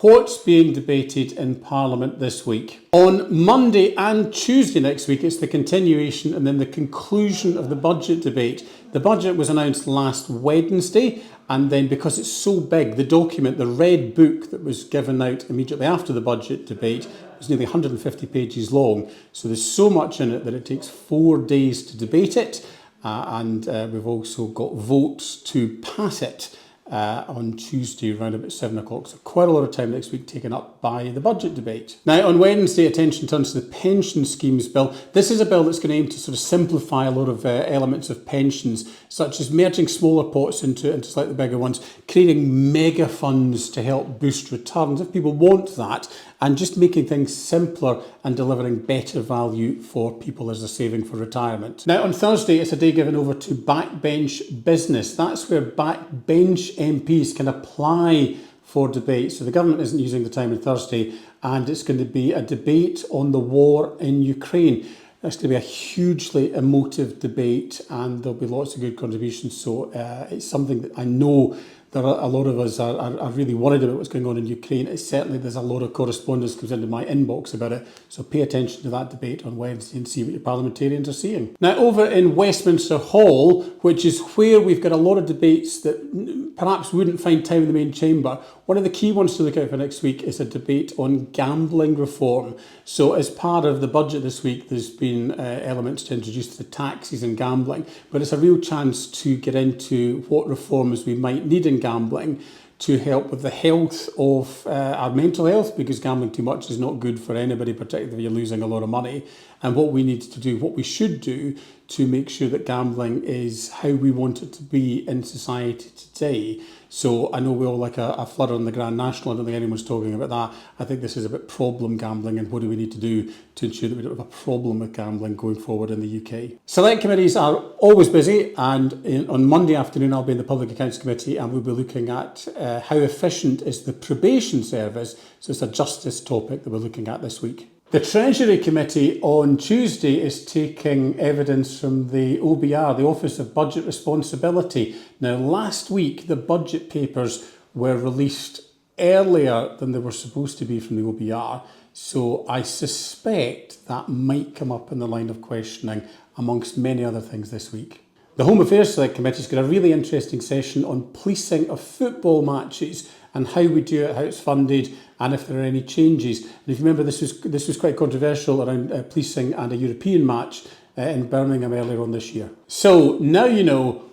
What's being debated in Parliament this week? On Monday and Tuesday next week, it's the continuation and then the conclusion of the budget debate. The budget was announced last Wednesday, and then because it's so big, the document, the red book that was given out immediately after the budget debate, was nearly 150 pages long. So there's so much in it that it takes 4 days to debate it, and we've also got votes to pass it on Tuesday around about 7 o'clock. So quite a lot of time next week taken up by the budget debate. Now on Wednesday, attention turns to the pension schemes bill. This is a bill that's going to aim to sort of simplify a lot of elements of pensions, such as merging smaller pots into slightly bigger ones, creating mega funds to help boost returns if people want that, and just making things simpler and delivering better value for people as they're saving for retirement. Now on Thursday, it's a day given over to backbench business. That's where backbench MPs can apply for debate. So the government isn't using the time on Thursday, and it's going to be a debate on the war in Ukraine. It's going to be a hugely emotive debate, and there'll be lots of good contributions. So it's something that I know there are a lot of us are really worried about what's going on in Ukraine. There's a lot of correspondence comes into my inbox about it. So pay attention to that debate on Wednesday and see what your parliamentarians are saying. Now over in Westminster Hall, which is where we've got a lot of debates that perhaps wouldn't find time in the main chamber, one of the key ones to look out for next week is a debate on gambling reform. So as part of the budget this week, there's been elements to introduce the taxes in gambling, but it's a real chance to get into what reforms we might need in gambling to help with the health of our mental health, because gambling too much is not good for anybody, particularly if you're losing a lot of money, and what we need to do, what we should do to make sure that gambling is how we want it to be in society today. So I know we all like a flutter on the Grand National. I don't think anyone's talking about that. I think this is about problem gambling and what do we need to do to ensure that we don't have a problem with gambling going forward in the UK. Select committees are always busy, and on Monday afternoon I'll be in the Public Accounts Committee, and we'll be looking at how efficient is the probation service. So it's a justice topic that we're looking at this week. The Treasury Committee on Tuesday is taking evidence from the OBR, the Office of Budget Responsibility. Now, last week, the budget papers were released earlier than they were supposed to be from the OBR, so I suspect that might come up in the line of questioning amongst many other things this week. The Home Affairs Select Committee's got a really interesting session on policing of football matches and how we do it, how it's funded, and if there are any changes. And if you remember, this was quite controversial around policing and a European match in Birmingham earlier on this year. So now you know